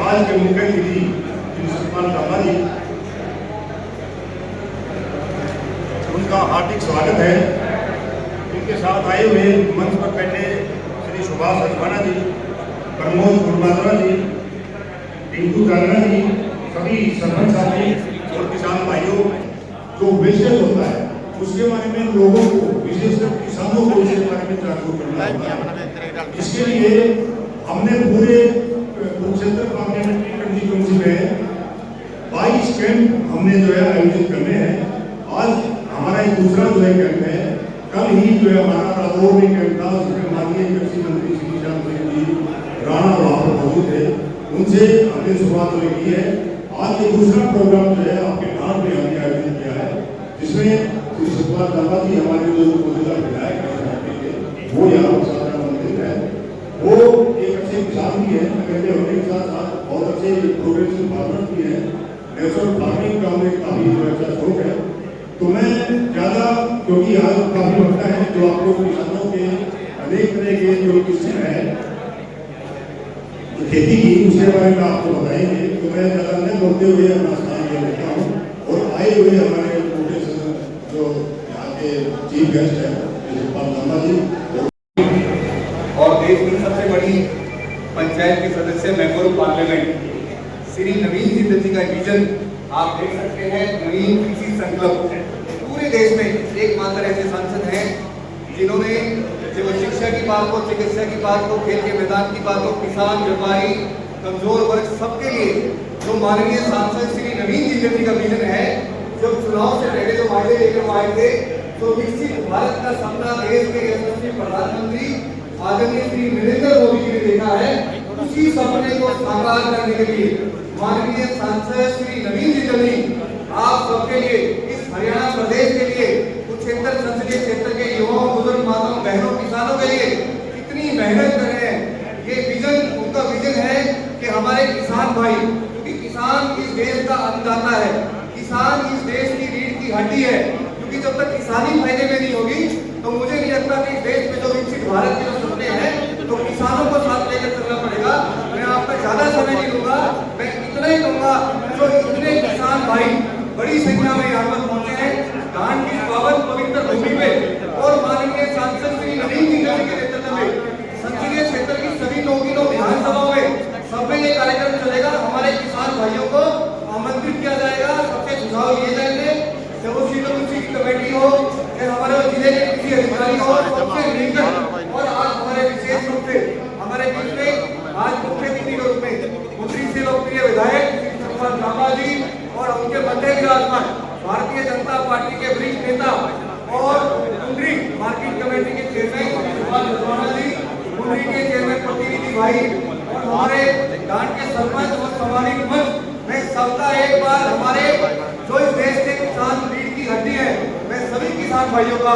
आज के मुख्य अतिथि श्री सतपाल लांबा जी, उनका हार्दिक स्वागत है। इनके साथ आए हुए मंच पर बैठे श्री सुभाष अजवाना जी, प्रमोद गुरबादरा जी, टिंकू कालरा जी, सभी सरपंच साथी और किसान भाइयों, जो वेस्टेज होता है उसके बारे में लोगों को, विशेषकर किसानों को इसके बारे में जागरूक करना होगा। इसके लिए हमने पूरे कुरुक्षेत्र पार्लियामेंट्री कंस्टिट्यूएंसी में 22 कैंप हमने जो है आयोजित करने हैं। आज हमारा एक दूसरा जो है कैंप है। कल ही जो है हमारा रादौर में कैंप था, उसमें माननीय कृषि मंत्री श्री श्याम सिंह जी राणा वहाँ पर मौजूद थे, उनसे हमने शुरुआत की है। आज ये दूसरा प्रोग्राम जो है आपके गांव में हमने आयोजित किया है, जिसमें श्री सतपाल लांबा जी हमारे जो मौजूदा विधायक हैं वो यहाँ पर मंदिर है। वो एक अच्छे किसान भी है, कहते होने के साथ साथ बहुत अच्छे प्रोग्रेसिव फार्मर भी है। नेचुरल फार्मिंग का उन्हें काफी अच्छा शौक है। तो मैं ज्यादा, क्योंकि यहाँ काफी लगता है जो आपको किसानों के अनेक तरह के जो किस्म है खेती की, उसके बारे में आपको बताएंगे। तो मैं ज्यादा न बोलते हुए अपना स्थान ले लेता हूँ और आए हुए हमारे जो यहाँ के चीफ गेस्ट है सतपाल लांबा जी, और देश की सबसे बड़ी पंचायत के सदस्य मेंबर ऑफ पार्लियामेंट श्री नवीन जिंदल जी का विजन आप देख सकते हैं। नवीन कृषि संकल्प, पूरे देश में एकमात्र ऐसे सांसद हैं जिन्होंने शिक्षा की बात हो, चिकित्सा की बात हो, खेल के मैदान की बात हो, किसान, व्यापारी, कमजोर वर्ग, सबके लिए जो माननीय सांसद श्री नवीन जिंदल जी का विजन है। जब चुनाव से पहले जो वायदे लेकर आए थे, तो विकसित भारत का सपना देश के यशस्वी प्रधानमंत्री आदरणीय श्री नरेंद्र मोदी जी ने देखा है। उसी सपने को साकार करने के लिए माननीय सांसद श्री नवीन जिंदल जी आप सबके लिए, इस हरियाणा प्रदेश के लिए, कुरुक्षेत्र संसदीय क्षेत्र के युवाओं, बुजुर्ग, माताओं, बहनों, किसानों के लिए कितनी मेहनत कर रहे हैं। ये विजन, उनका विजन है कि हमारे किसान भाई, क्योंकि किसान इस देश का अन्नदाता है, किसान इस देश की रीढ़ की हड्डी है। क्योंकि जब तक किसानी फायदे में नहीं होगी तो मुझे नहीं लगता कि इस देश में जो विकसित भारत के जो सपने हैं तो किसानों को साथ लेकर चलना पड़ेगा। मैं आपका ज्यादा समय नहीं लूंगा, मैं इतना ही कहूंगा, जो इतने किसान भाई बड़ी संख्या में यहाँ पर पहुंचे हैं धान की पावन पवित्र भूमि पे, और माननीय सांसद श्री नवीन जिंदल जी के नेतृत्व में संसदीय क्षेत्र की सभी 9 विधानसभाओं में सब में ये कार्यक्रम चलेगा। हमारे किसान भाइयों को आमंत्रित किया जाएगा, सबके सुझाव लिए जाएंगे। की कमेटी हो, हमारे जिले के किसी अधिकारी हो, सबसे मिलकर, और आज हमारे विशेष रूप से हमारे बीच में आज मुख्य अतिथि के रूप में मंत्री से लोकप्रिय विधायक श्री सतपाल लांबा जी और उनके मध्य विराजमान भारतीय जनता पार्टी के वरिष्ठ नेता और कुंडरी मार्केट कमेटी के चेयरमैन सुभाष अजवाना जी, कुंडरी के चेयरमैन प्रतिनिधि भाई और हमारे गांव के सरपंच और सामाजिक मंच, मैं सबका एक बार हमारे जो इस देश के किसान रीढ़ की हड्डी है, मैं सभी किसान भाइयों का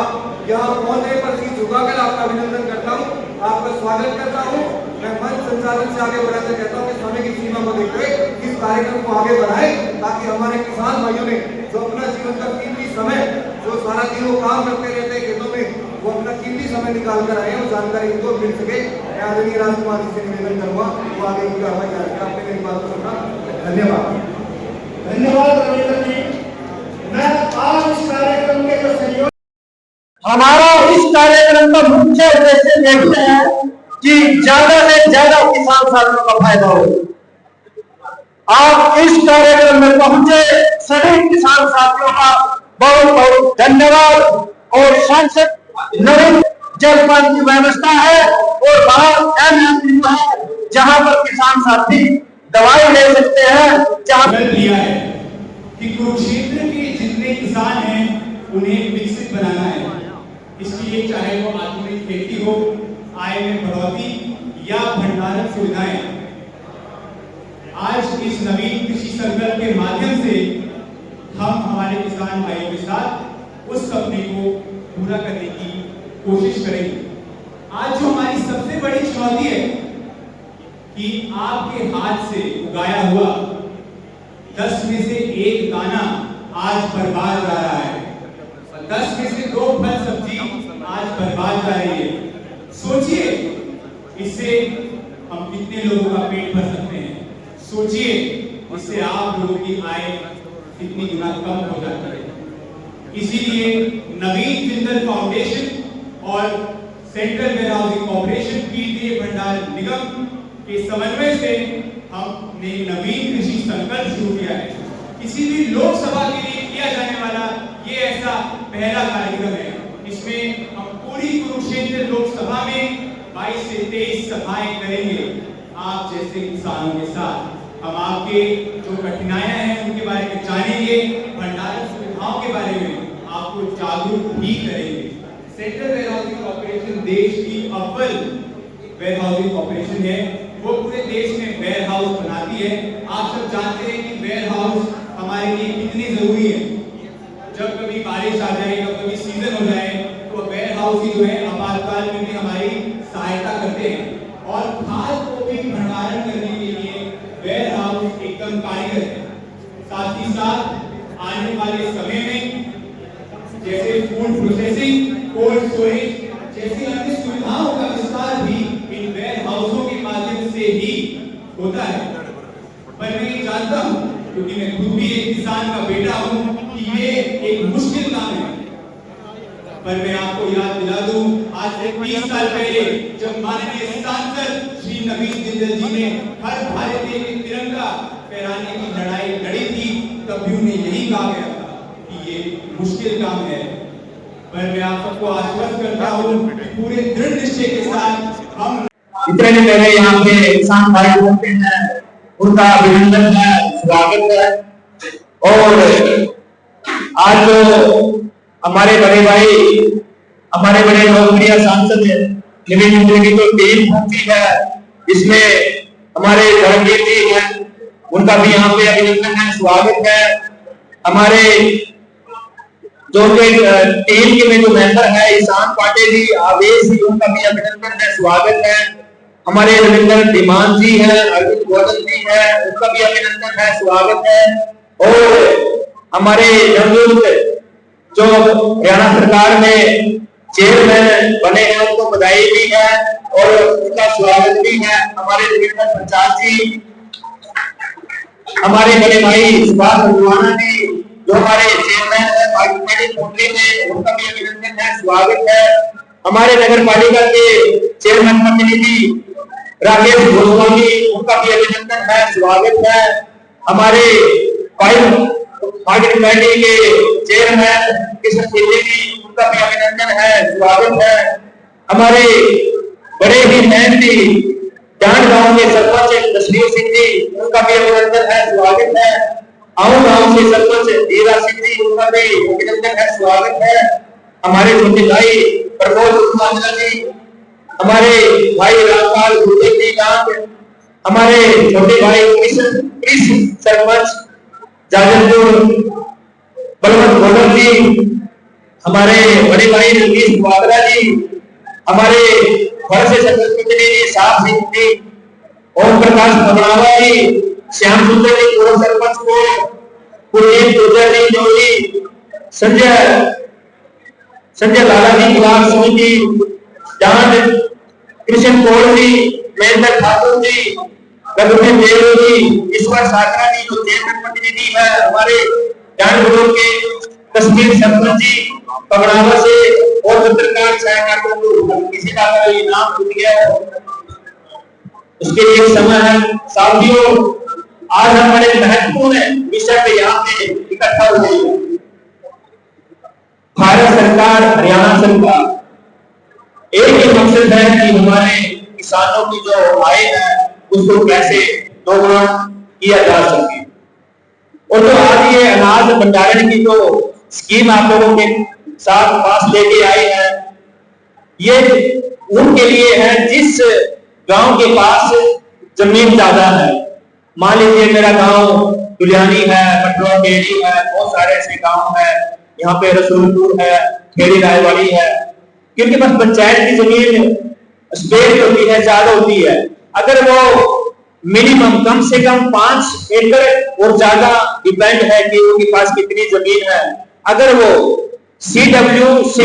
यहाँ पहुंचने पर सिर झुकाकर आपका अभिनंदन करता हूँ, आपका स्वागत करता हूँ। मैं मंच संचालन से आगे बढ़ाते कहता हूँ कि समय की सीमा को देखते हुए इस कार्यक्रम को आगे बढ़ाएं, ताकि हमारे किसान भाइयों ने जो अपना जीवन का कीमती समय, जो सारा दिन वो काम करते रहते हैं खेतों में, वो अपना कीमती समय निकाल कर आए, वो जानकारी इनको मिल सके। मैं आदरणीय राजकुमार जी से निवेदन करूंगा वो आगे की कार्रवाई करेंगे। आपने मेरी बात को सुना, धन्यवाद। धन्यवाद रविंद्र जी। मैं आज इस कार्यक्रम के जो सहयोग, हमारा इस कार्यक्रम का मुख्य उद्देश्य देखते हैं कि ज्यादा से ज्यादा किसान साथियों का फायदा हो। आप इस कार्यक्रम में पहुंचे सभी किसान साथियों का बहुत बहुत धन्यवाद। और सांसद नवीन जलपान की व्यवस्था है और बाहर एमएसपी है जहां पर किसान साथी दवाई ले सकते हैं। जहां दिया है कि कुरुक्षेत्र के जितने किसान हैं उन्हें विकसित बनाना है। इसके लिए चाहे वो आधुनिक खेती हो, आय में बढ़ोतरी या भंडारण सुविधाएं, आज इस नवीन कृषि संकल्प के माध्यम से हम हमारे किसान भाइयों के साथ उस सपने को पूरा करने की कोशिश करेंगे। आज जो हमारी सबसे बड़ी चुनौती है कि आपके हाथ से उगाया हुआ 10 में से 1 दाना आज बर्बाद जा रहा है, 10 में से 2 फल सब्जी आज बर्बाद जा रही है। सोचिए इससे हम कितने लोगों का पेट भर सकते हैं, सोचिए इससे आप लोगों की आय कितनी गुना कम हो जाती है। इसीलिए नवीन जिंदल फाउंडेशन और सेंट्रल वेयर हाउसिंग कॉर्पोरेशन केंद्रीय भंडार निगम के समन्वय से हमने नवीन कृषि संकल्प शुरू किया है। किसी भी लोकसभा के लिए किया जाने वाला ये ऐसा पहला कार्यक्रम है। इसमें हम पूरी कुरुक्षेत्र लोकसभा में 22 से 23 सभाएं करेंगे। आप जैसे किसानों के साथ हम आपके जो कठिनाइयां हैं उनके बारे में जानेंगे, भंडारण सुविधाओं के बारे में आपको जागरूक भी करेंगे। सेंट्रल वेयर हाउसिंग कॉर्पोरेशन देश की अव्वल वेयर हाउसिंग कॉर्पोरेशन है। वो पूरे देश में वेयर हाउस बनाती है। आप सब जानते हैं कि वेयर हाउस हमारे लिए कितनी जरूरी है। जब कभी बारिश आ जाए, जब कभी सीजन हो जाए, तो वेयर हाउस ही जो है आपातकाल में भी हमारी सहायता करते हैं। और खाद को भी भंडारण करने के लिए वेयर हाउस एकदम कारगर है। साथ ही साथ आने वाले समय में जैसे फूड प्रोसेसिंग, कोल्ड स्टोरेज जैसी अन्य सुविधाओं का विस्तार भी इन वेयर हाउसों के माध्यम से ही होता है। पर मैं ये जानता हूँ, क्योंकि मैं खुद भी एक किसान का बेटा हूँ, कि ये एक मुश्किल काम है। पर मैं आपको याद दिला दूं, आज से 30 साल पहले जब माननीय सांसद श्री नवीन जिंदल जी ने हर भारतीय के तिरंगा फहराने की लड़ाई लड़ी थी, तब भी उन्हें यही कहा गया था कि ये मुश्किल काम है। पर मैं आप सबको आश्वस्त करता हूँ कि पूरे दृढ़ निश्चय के साथ हम इतने दिन पहले यहाँ पे किसान भाई बोलते हैं, उनका अभिनंदन है, स्वागत है। और आज जो हमारे बड़े भाई, हमारे बड़े लोकप्रिय सांसद नवीन जिंदल की जो टीम पहुंची है, इसमें हमारे धर्मवीर जी हैं, उनका भी यहाँ पे अभिनंदन है, स्वागत है। हमारे जो टीम के में जो मेंबर है, ईशान पांडे जी, आवेश जी, उनका भी अभिनंदन है, स्वागत है। हमारे रविंदर धीमान जी हैं, अरविंद गौतम जी हैं, उनका भी अभिनंदन है, स्वागत है। और हमारे नवनियुक्त जो हरियाणा सरकार में चेयरमैन बने हैं, उनको बधाई भी है और उनका स्वागत भी है। हमारे रविंदर प्रसाद जी, हमारे बड़े भाई सुभाष रंजवाना जी, जो हमारे चेयरमैन है, उनका भी अभिनंदन है, स्वागत है। हमारे नगर पालिका के चेयरमैन प्रतिनिधि राकेश गोस्वामी, उनका भी अभिनंदन है, स्वागत है। हमारे मार्केट कमेटी के चेयरमैन कृष्ण जी, उनका भी अभिनंदन है, स्वागत है। हमारे बड़े ही मेहनती डांड गांव के सरपंच जसवीर सिंह जी, उनका भी अभिनंदन है, स्वागत है। आऊ गांव के सरपंच हीरा सिंह जी, उनका भी अभिनंदन है, स्वागत है। हमारे छोटे भाई प्रमोद कुमार जी, हमारे भाई रामपाल गुरुदेव जी गांव, हमारे छोटे भाई कृष्ण सरपंच जाजरपुर बलवंत गोडर जी, हमारे बड़े भाई रमेश वागरा जी, हमारे घर से सरपंच प्रतिनिधि साहब सिंह जी, ओम प्रकाश पगड़ावा जी, श्याम सुंदर जी पूर्व सरपंच को, कुलदीप गुर्जर जी जोड़ी, संजय लाला जी गुलाब सिंह जी, डांड कृष्ण कौर जी, महेंद्र ठाकुर जी, रघुवीर देव जी, ईश्वर साकरा जी, जो चेयरमैन प्रतिनिधि है, हमारे डांड ब्लॉक के कश्मीर सरपंच जी पगड़ावा से, और पत्रकार छायाकार को किसी का अगर ये नाम भूल गया उसके लिए समय है। साथियों, आज हम बड़े महत्वपूर्ण विषय पे यहाँ पे इकट्ठा हुए हैं। भारत सरकार, हरियाणा सरकार एक ही मकसद है कि हमारे किसानों की जो आय है उसको कैसे दोगुना किया जा सके। और जो आज ये अनाज भंडारण की जो स्कीम आप लोगों के साथ पास लेके आए हैं, ये उनके लिए है जिस गांव के पास जमीन ज्यादा है। मान लीजिए मेरा गांव दुलियानी है, पटवा बेड़ी है, बहुत सारे ऐसे गांव है, यहाँ पे रसूलपुर है, खेड़ी रायवाड़ी है, क्योंकि बस पंचायत की जमीन स्पेस होती है, ज्यादा होती है। अगर वो मिनिमम कम से कम 5 एकड़ और ज्यादा डिपेंड है कि उनके पास कितनी जमीन है। अगर वो CWC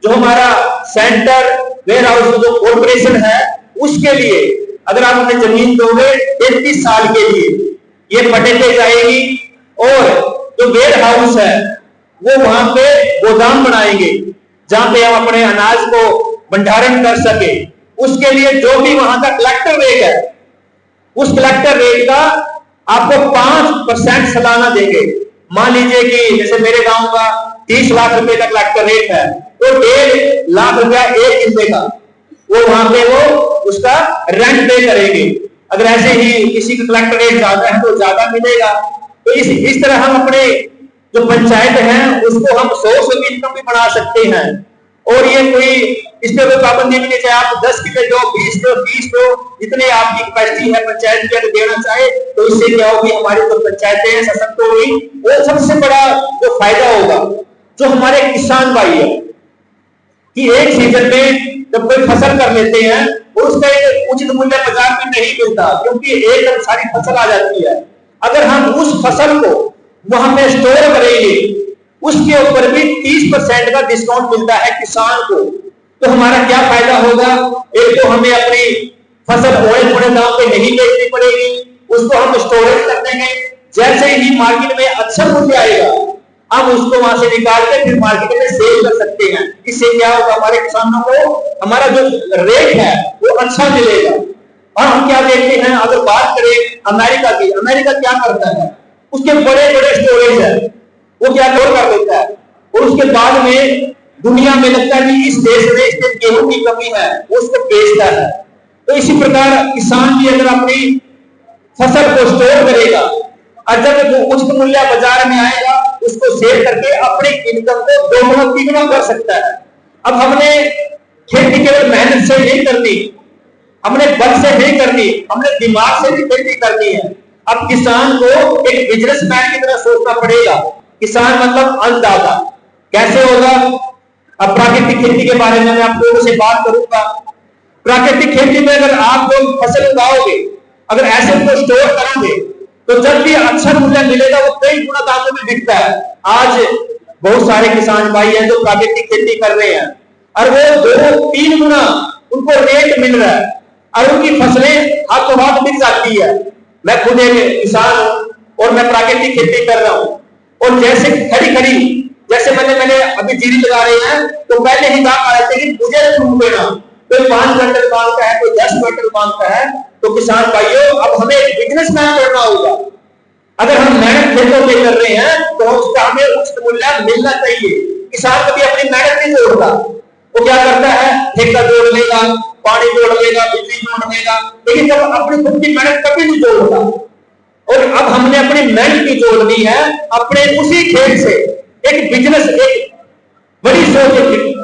जो हमारा सेंटर वेयर हाउस जो कॉर्पोरेशन है, उसके लिए अगर आप हमें जमीन दोगे 33 साल के लिए, ये पट्टे जाएगी और जो वेयर हाउस है वो वहां पे गोदाम बनाएंगे जहां पे हम अपने अनाज को भंडारण कर सके। उसके लिए जो भी वहां का कलेक्टर रेट है, उस कलेक्टर रेट का आपको 5% सालाना देंगे। मान लीजिए कि जैसे मेरे गांव का 30 लाख रुपए का कलेक्टर रेट है, तो 1.5 लाख रुपया एक घंटे का वो वहां पे वो उसका रेंट पे करेंगे। अगर ऐसे ही किसी का कलेक्टर रेट ज्यादा है तो ज्यादा मिलेगा। तो इस तरह हम अपने जो पंचायत है उसको हम सोर्स ऑफ इनकम भी बना सकते हैं। और ये कोई इस पे कोई पाबंदी नहीं है, चाहे आप 10 किलो दो, 20 दो, 30 दो, जितने आपकी कैपेसिटी है पंचायत की अगर देना चाहे तो इससे क्या होगी, हमारी जो पंचायतें सशक्त होगी। और सबसे बड़ा जो फायदा होगा जो हमारे किसान भाई है कि एक सीजन में जब कोई फसल कर लेते हैं और उसका एक उचित मूल्य बाजार में नहीं मिलता क्योंकि एकदम सारी फसल आ जाती है। अगर हम उस फसल को वहां पे स्टोर करेंगे उसके ऊपर भी 30% का डिस्काउंट मिलता है किसान को। तो हमारा क्या फायदा होगा, एक तो हमें अपनी फसल थोड़े दाम पे नहीं बेचनी पड़ेगी, उसको हम स्टोरेज कर देंगे। जैसे ही मार्केट में अच्छा मूल्य आएगा हम उसको वहां से निकाल के फिर मार्केट में सेल कर सकते हैं। इससे क्या होगा, हमारे किसानों को हमारा जो रेट है वो अच्छा मिलेगा। और हम क्या देखते हैं, अगर बात करें अमेरिका की, अमेरिका क्या करता है, उसके बड़े बड़े स्टोरेज है, वो क्या कर देता है और उसके बाद में दुनिया में लगता है कि इस देश में इसमें गेहूं की कमी है, वो उसको बेचता है। तो इसी प्रकार किसान भी अगर अपनी फसल को स्टोर करेगा और जब वो उचित मूल्य बाजार में आएगा उसको सेल करके अपनी इनकम को दोगुना तीगुना कर सकता है। अब हमने खेती केवल मेहनत से नहीं करनी, हमने बल से नहीं करनी, हमने दिमाग से भी खेती करनी है। अब किसान को एक बिजनेसमैन की तरह सोचना पड़ेगा। किसान मतलब अन्नदाता कैसे होगा। अब प्राकृतिक खेती के बारे में मैं आप लोगों से बात करूंगा। प्राकृतिक खेती में अगर आप लोग फसल उगाओगे, अगर ऐसे उनको स्टोर करोगे तो जब भी अच्छा मूल्य मिलेगा वो कई गुना दामों में बिकता है। आज बहुत सारे किसान भाई हैं जो प्राकृतिक खेती कर रहे हैं और वो 2-3 गुना उनको रेट मिल रहा है और उनकी फसलें हाथों हाथ बिक जाती है। मैं खुद एक किसान हूं और मैं प्राकृतिक खेती कर रहा हूं और जैसे खड़ी जैसे मैंने अभी जीरी लगा रहे हैं तो पहले ही दाम आ रहे थे कि मुझे तुम लेना, कोई 5 क्विंटल मांगता है, कोई 10 क्विंटल मांगता है। तो किसान भाइयों अब हमें बिजनेसमैन करना होगा। अगर हम मेहनत खेतों में कर रहे हैं तो उसका हमें उचित मूल्य मिलना चाहिए। किसान कभी अपनी मेहनत नहीं जोड़ता, वो क्या करता है, ठेका जोड़ लेगा, पानी जोड़ लेगा, बिजली जोड़ लेगा, लेकिन जब अपनी खुद की मेहनत कभी नहीं जोड़ता। और अब हमने अपनी मेहनत की जोड़नी है अपने उसी खेत से एक बिजनेस, एक बड़ी सोच,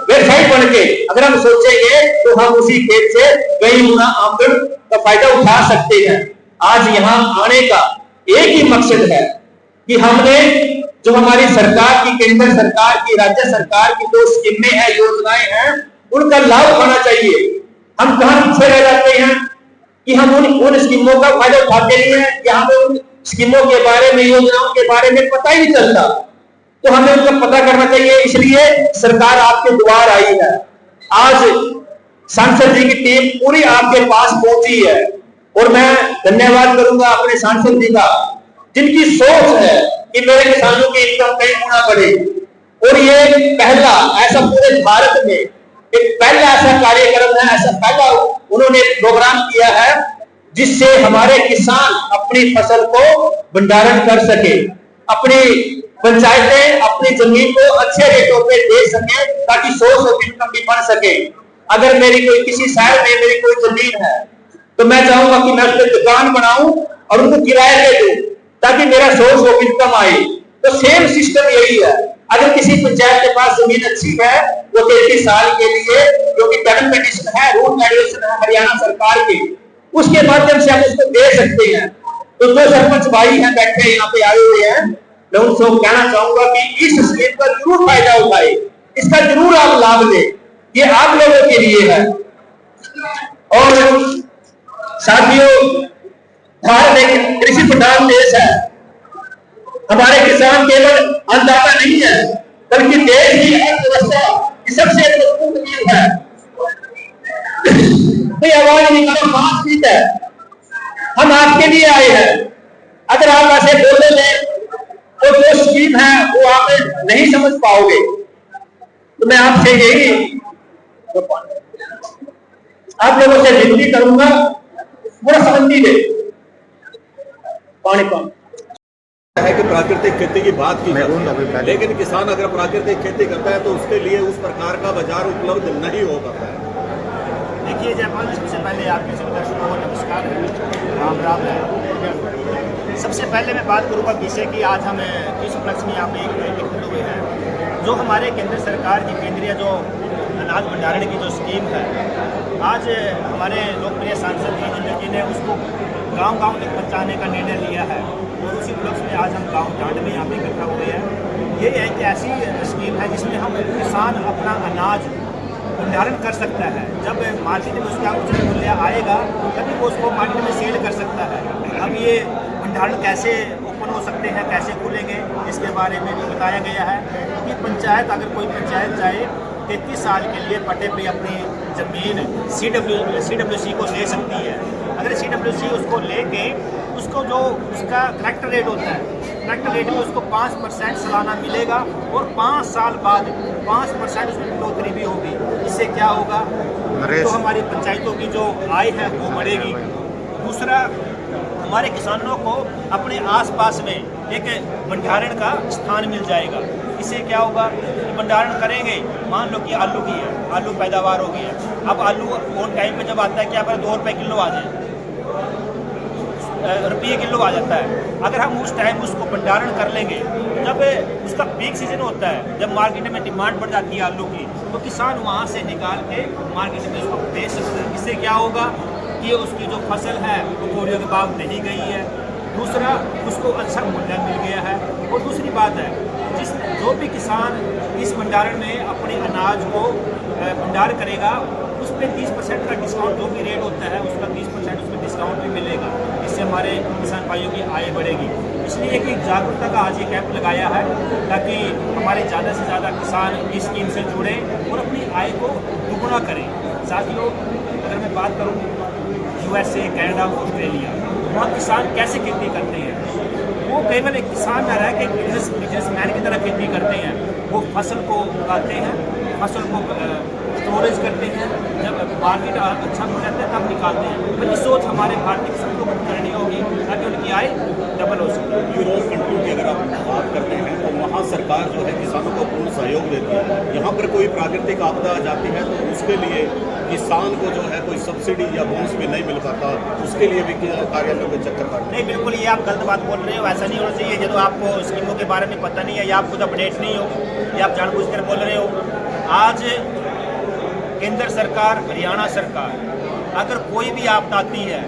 वेबसाइट बन के अगर हम सोचेंगे तो हम उसी खेत से कई गुना आमदन का फायदा उठा सकते हैं। आज यहाँ आने का एक ही मकसद है कि हमने जो हमारी सरकार की, केंद्र सरकार की, राज्य सरकार की जो स्कीमें हैं, योजनाएं हैं, उनका लाभ उठाना चाहिए। हम कहां पीछे रह जाते हैं कि हम उन स्कीमों का फायदा उठाते नहीं है, या हमें उन स्कीमों के बारे में, योजनाओं के बारे में पता ही नहीं चलता। तो हमें उनका पता करना चाहिए। इसलिए सरकार आपके द्वार आई है। आज सांसद जी की टीम पूरी आपके पास पहुंची है और मैं धन्यवाद करूंगा अपने सांसद जी का, जिनकी सोच है कि मेरे किसानों की इनकम कई गुना बढ़े। और ये पहला ऐसा पूरे भारत में एक पहला ऐसा कार्यक्रम है, ऐसा पहला उन्होंने प्रोग्राम किया है जिससे हमारे किसान अपनी फसल को भंडारण कर सके, अपनी पंचायतें अपनी जमीन को अच्छे रेटों पे दे सके ताकि सोर्स ऑफ इनकम भी बन सके। अगर मेरी कोई किसी शहर में मेरी कोई जमीन है तो मैं चाहूंगा कि मैं उस पर दुकान बनाऊं और उनको किराए पे दूं ताकि मेरा सोर्स ऑफ इनकम आए। तो सेम सिस्टम यही है। अगर किसी पंचायत के पास जमीन अच्छी है, वो 33 साल के लिए, क्योंकि टर्म कंडीशन है, रूल रेगुलेशन है हरियाणा सरकार के, उसके माध्यम से हम उसको दे सकते हैं। तो जो सरपंच भाई हैं बैठे यहाँ पे आए हुए हैं, मैं उनसे कहना चाहूंगा कि इस स्कीम का जरूर फायदा उठाए, इसका जरूर आप लाभ लें, ये आप लोगों के लिए है। और साथियों, भारत एक कृषि प्रधान देश है। हमारे किसान केवल अन्नदाता नहीं है बल्कि देश की अर्थव्यवस्था की सबसे मजबूत नींव है। भाई आवाज निकालो, बातचीत है, हम आपके लिए आए हैं। अगर आप ऐसे बोलोगे तो जो स्कीम है वो आप नहीं समझ पाओगे। तो मैं आपसे यही आप लोगों से विनती करूंगा, थोड़ा समझ लीजिए। पानी है कि प्राकृतिक खेती की बात की जाती है, लेकिन किसान अगर प्राकृतिक खेती करता है तो उसके लिए उस प्रकार का बाजार उपलब्ध नहीं हो पाता है। देखिए जयपाल जी, सबसे पहले आपके सभी दर्शकों को नमस्कार है, राम राम है। सबसे पहले मैं बात करूँगा विषय की, आज हम इस उपलक्ष्य में यहाँ पे एकत्रित हुए हैं। जो हमारे केंद्र सरकार की केंद्रीय जो अनाज भंडारण की जो स्कीम है, आज हमारे लोकप्रिय सांसद जितेंद्र जी ने उसको गांव-गांव तक पहुँचाने का निर्णय लिया है और उसी उपलक्ष्य में आज हम गाँव डांड में यहाँ पे इकट्ठा हुए हैं। ये एक ऐसी स्कीम है जिसमें हम किसान अपना अनाज भंडारण कर सकता है। जब मार्केट में उसका उचित मूल्य आएगा तभी वो उसको मार्केट में सेल कर सकता है। अब ये भंडारण कैसे ओपन हो सकते हैं, कैसे खुलेंगे, इसके बारे में भी बताया गया है कि पंचायत, अगर कोई पंचायत चाहे 33 साल के लिए पट्टे पे अपनी ज़मीन CWC को ले सकती है। अगर CWC उसको लेके उसको जो उसका करेक्टर रेट होता है, करेक्टर रेट में उसको 5% सालाना मिलेगा और 5 साल बाद 5% उसमें बढ़ोतरी भी होगी। इससे क्या होगा, तो हमारी पंचायतों की जो आय है वो बढ़ेगी। दूसरा, हमारे किसानों को अपने आसपास में एक भंडारण का स्थान मिल जाएगा। इससे क्या होगा, भंडारण करेंगे, मान लो कि आलू की है, आलू पैदावार हो गई है। अब आलू ऑन टाइम पे जब आता है, क्या पर 2 रुपये किलो आ जाए, रुपये किलो आ जाता है। अगर हम उस टाइम उसको भंडारण कर लेंगे, जब उसका पीक सीजन होता है, जब मार्केट में डिमांड बढ़ जाती है आलू की, तो किसान वहाँ से निकाल के मार्केट में उसको बेच सकता है। इससे क्या होगा कि उसकी जो फसल है वो बोरियों के भाव नहीं गई है। दूसरा, उसको अच्छा मूल्य मिल गया है। और दूसरी बात है, जो भी किसान इस भंडारण में अपने अनाज को भंडार करेगा, उस पर 30% का डिस्काउंट, जो भी रेट होता है उसका 30% उसमें डिस्काउंट भी मिलेगा। इससे हमारे किसान भाइयों की आय बढ़ेगी। इसलिए कि जागरूकता का आज ये कैंप लगाया है ताकि हमारे ज़्यादा से ज़्यादा किसान इस स्कीम से जुड़े और अपनी आय को दुगुना करें। साथियों, अगर मैं बात करूँ USA, कनाडा, ऑस्ट्रेलिया, वहाँ किसान कैसे खेती करते हैं, वो केवल एक किसान न रह के बिजनेसमैन की तरह खेती करते हैं। वो फसल को उगाते हैं, फसल को स्टोरेज करते हैं, जब मार्केट अच्छा हो जाता है तब निकालते हैं। वही सोच हमारे भारतीय किसान को करनी होगी ताकि उनकी आय डबल हो सके। यूरोप कंट्री की अगर आप बात करते हैं तो वहाँ सरकार जो है किसानों को पूर्ण सहयोग देती है। यहाँ पर कोई प्राकृतिक आपदा आ जाती है तो उसके लिए किसान को जो है कोई सब्सिडी या बोनस भी नहीं मिल पाता, उसके लिए भी कार्यालयों के चक्कर काटते। नहीं, बिल्कुल ये आप गलत बात बोल रहे हो, ऐसा नहीं होना चाहिए। जब आपको स्कीमों के बारे में पता नहीं है या आप खुद अपडेट नहीं हो या आप जानबूझकर बोल रहे हो। आज केंद्र सरकार, हरियाणा सरकार, अगर कोई भी आपदा आती है,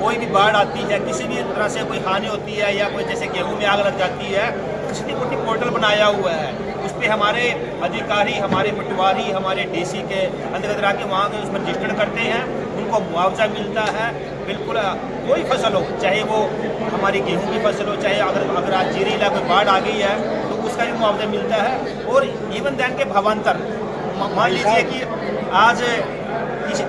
कोई भी बाढ़ आती है, किसी भी तरह से कोई हानि होती है या कोई जैसे गेहूं में आग लग जाती है, क्षतिपूर्ति पोर्टल बनाया हुआ है। उस पर हमारे अधिकारी, हमारे पटवारी, हमारे DC के अंतर्गत आके वहाँ के उसमें रजिस्टर करते हैं, उनको मुआवजा मिलता है। बिल्कुल कोई फसल हो, चाहे वो हमारी गेहूं की फसल हो, चाहे अगर आज जीरे इलाके में बाढ़ आ गई है तो उसका भी मुआवजा मिलता है। और इवन दैन के भावांतर, मान लीजिए कि आज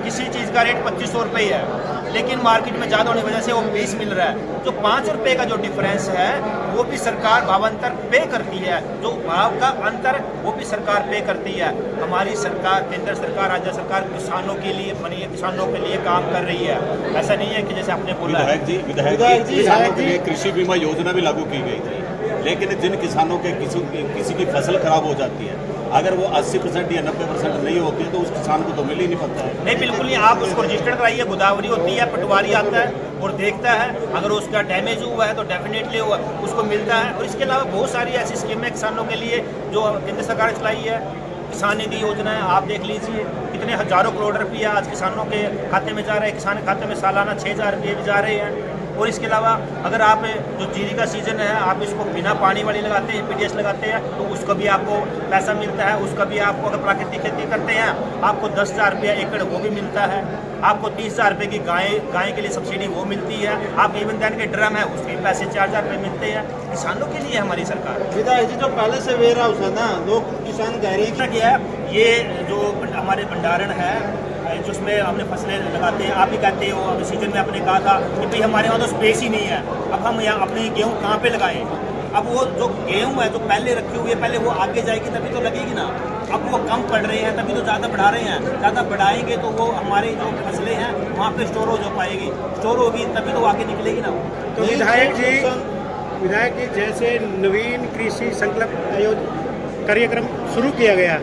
किसी चीज़ का रेट 2500 रुपये है, लेकिन मार्केट में ज़्यादा होने की वजह से वो 20 मिल रहा है। जो 5 रुपये का जो डिफरेंस है वो भी सरकार भावांतर पे करती है, जो भाव का अंतर वो भी सरकार पे करती है। हमारी सरकार, केंद्र सरकार, राज्य सरकार किसानों के लिए बनी है, किसानों के लिए काम कर रही है। ऐसा नहीं है कि जैसे आपने बोला है। विधायक जी किसानों के लिए कृषि बीमा योजना भी लागू की गई थी, लेकिन जिन किसानों के किसी की फसल खराब हो जाती है, अगर वो 80% या 90% नहीं होती है तो उस किसान को तो मिल ही नहीं पाता है। नहीं, बिल्कुल नहीं। आप उसको रजिस्टर कराइए, गोदावरी होती है, पटवारी आता है और देखता है, अगर उसका डैमेज हुआ है तो डेफिनेटली उसको मिलता है। और इसके अलावा बहुत सारी ऐसी स्कीमें किसानों के लिए जो केंद्र सरकार ने चलाई है। किसान निधि योजना है, आप देख लीजिए कितने हजारों करोड़ रुपये आज किसानों के खाते में जा रहे हैं। किसान के खाते में सालाना 6000 रुपये भी जा रहे हैं। और इसके अलावा अगर आप जो जीरी का सीज़न है, आप इसको बिना पानी वाली लगाते हैं, PDS लगाते हैं, तो उसका भी आपको पैसा मिलता है। उसका भी आपको, अगर प्राकृतिक खेती करते हैं, आपको 10,000 रुपया एकड़ वो भी मिलता है। आपको 30,000 रुपये की गाय के लिए सब्सिडी वो मिलती है। आप इवन दैन के ड्रम है, उसके पैसे 4,000 रुपये मिलते हैं। किसानों के लिए हमारी सरकार। विधायक जी, जो पहले से वेयर हाउस है ना, लोग किसान कह रहे हैं क्या है, ये जो हमारे भंडारण है जो उसमें हमने फसलें लगाते हैं, आप भी कहते हो अभी सीजन में आपने कहा था कि भाई हमारे वहाँ तो स्पेस ही नहीं है, अब हम यहाँ अपनी गेहूँ कहाँ पे लगाएं। अब वो जो गेहूँ है जो पहले रखी हुई है, पहले वो आगे जाएगी तभी तो लगेगी ना। अब वो कम पड़ रहे हैं तभी तो ज़्यादा बढ़ा रहे हैं, ज़्यादा बढ़ाएंगे तो वो हमारी जो फसलें हैं वहाँ पे स्टोर हो पाएगी, स्टोर होगी तभी तो आगे निकलेगी ना। तो विधायक जी जैसे नवीन कृषि संकल्प कार्यक्रम शुरू किया गया,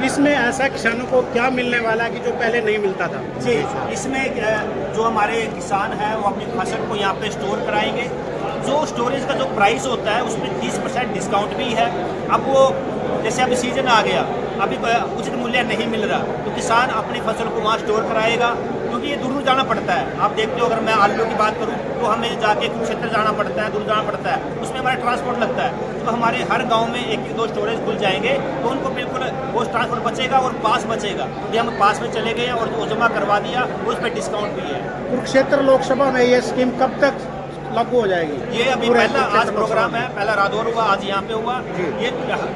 इसमें ऐसा किसानों को क्या मिलने वाला है कि जो पहले नहीं मिलता था? जी, इसमें जो हमारे किसान हैं वो अपनी फसल को यहाँ पे स्टोर कराएंगे। जो स्टोरेज का जो प्राइस होता है उसमें 30% डिस्काउंट भी है। अब वो जैसे अभी सीजन आ गया, अभी उचित मूल्य नहीं मिल रहा तो किसान अपनी फसल को वहाँ स्टोर कराएगा, क्योंकि ये दूर दूर जाना पड़ता है। आप देखते हो अगर मैं आलू की बात करूँ तो हमें जाके कुरुक्षेत्र जाना पड़ता है, दूर जाना पड़ता है, उसमें हमारा ट्रांसपोर्ट लगता है। तो हमारे हर गांव में 1-2 स्टोरेज खुल जाएंगे तो उनको बिल्कुल वो ट्रांसपोर्ट बचेगा और पास बचेगा। ये हम पास में चले गए और वो जमा करवा दिया, उस पर डिस्काउंट भी है। कुरुक्षेत्र लोकसभा में ये स्कीम कब तक लागू हो जाएगी? ये अभी पहला आज प्रोग्राम है, पहला रादौर हुआ, आज यहाँ पे हुआ। ये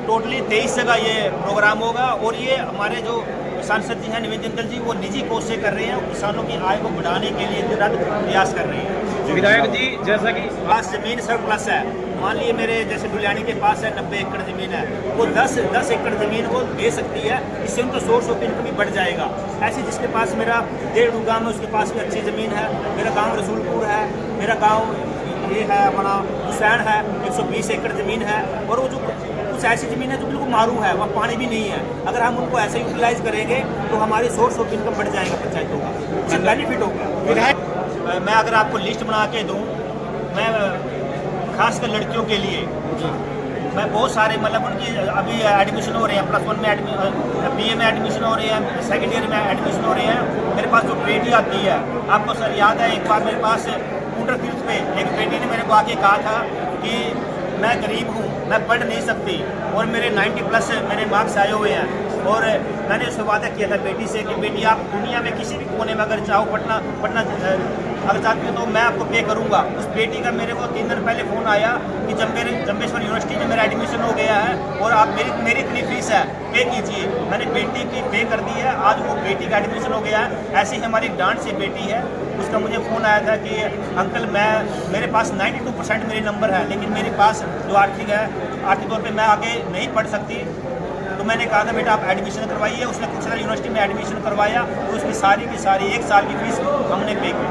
टोटली 23 जगह ये प्रोग्राम होगा और ये हमारे जो सांसद जी हैं नवीन जिंदल जी, वो निजी कोष से कर रहे हैं, किसानों की आय को बढ़ाने के लिए दिन रात प्रयास कर रहे हैं। विधायक जी जैसा कि पास जमीन सरप्लस है, मान लिए मेरे जैसे डुलियानी के पास है 90 एकड़ ज़मीन है, वो 10 एकड़ ज़मीन वो दे सकती है, इससे उनका सोर्स ऑफ इनकम भी बढ़ जाएगा। ऐसे जिसके पास मेरा 1.5 गाँव है उसके पास भी अच्छी ज़मीन है, मेरा गाँव रसूलपुर है, मेरा गाँव ये है अपना हुसैन है, 120 एकड़ ज़मीन है, और वो जो कुछ ऐसी ज़मीन है जो बिल्कुल मारू है, वहाँ पानी भी नहीं है। अगर हम उनको ऐसे यूटिलाइज करेंगे तो हमारे सोर्स ऑफ इनकम बढ़ जाएगा पंचायतों का, इससे बेनिफिट होगा। विधायक मैं अगर आपको लिस्ट बना के दूँ, मैं खासकर लड़कियों के लिए मैं बहुत सारे मतलब उनकी अभी एडमिशन हो रहे हैं, +1 में BA में एडमिशन हो रहे हैं, सेकेंड ईयर में एडमिशन हो रहे हैं। मेरे पास जो बेटी आती है, आपको सर याद है एक बार मेरे पास ऊटर तीर्थ पे एक बेटी ने मेरे को आके कहा था कि मैं गरीब हूँ, मैं पढ़ नहीं सकती और मेरे 90+ मेरे मार्क्स आए हुए हैं, और मैंने उससे वादा किया था बेटी से कि बेटी आप दुनिया में किसी भी कोने में अगर चाहो पढ़ना अगर चाहती हो तो मैं आपको पे करूँगा। उस बेटी का मेरे को 3 दिन पहले फ़ोन आया कि जब मेरे जम्बेश्वर यूनिवर्सिटी में मेरा एडमिशन हो गया है और आप मेरी इतनी फ़ीस है पे कीजिए। मैंने बेटी की पे कर दी है, आज वो बेटी का एडमिशन हो गया है। ऐसी ही हमारी डांट से बेटी है, उसका मुझे फ़ोन आया था कि अंकल मेरे पास 92% मेरे नंबर है, लेकिन मेरे पास जो आर्थिक तौर पर मैं आगे नहीं पढ़ सकती। तो मैंने कहा था बेटा आप एडमिशन करवाइए। उसने कुरुक्षेत्र यूनिवर्सिटी में एडमिशन करवाया, तो उसकी सारी की सारी 1 साल की फ़ीस हमने पे की।